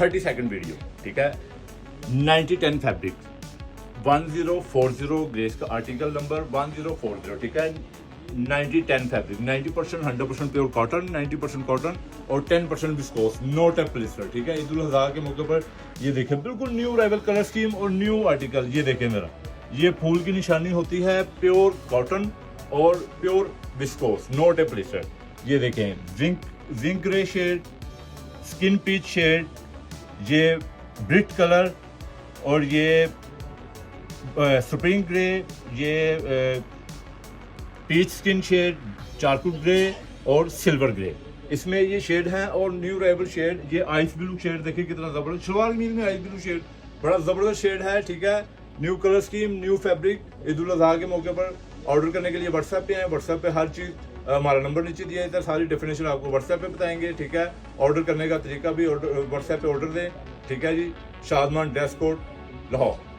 30 second video, ठीक है। 9010 fabric 1040 grace का आर्टिकल नंबर 1040, ठीक है। 9010 फैब्रिक 90% 100% प्योर कॉटन, 90% कॉटन और 10% विस्कोस, नॉट ए पॉलिस्टर, ठीक है। ईद उल अज़हा के मौके पर ये देखें बिल्कुल न्यू अराइवल कलर स्कीम और न्यू आर्टिकल। ये देखें मेरा, ये फूल की निशानी होती है, प्योर कॉटन और pure viscose, not a polyester. ये देखें zinc grey shade, skin peach shade, ये ब्रिक कलर और ये स्प्रिंग ग्रे, ये peach skin shade, charcoal grey और सिल्वर ग्रे, इसमें ये शेड हैं। और न्यू अराइवल शेड ये आइस ब्लू शेड, देखिए कितना ज़बरदस्त शलवार कमीज में आइस ब्लू शेड, बड़ा ज़बरदस्त शेड है, ठीक है। New colour scheme, new fabric. Eid ul Azha के मौके पर ऑर्डर करने के लिए व्हाट्सएप पे आए, व्हाट्सएप पे हर चीज़ हमारा नंबर नीचे दिया है, सारी डेफिनेशन आपको व्हाट्सएप पे बताएंगे, ठीक है। ऑर्डर करने का तरीका भी व्हाट्सएप पे ऑर्डर दें, ठीक है जी। Shadman dress code Lahore.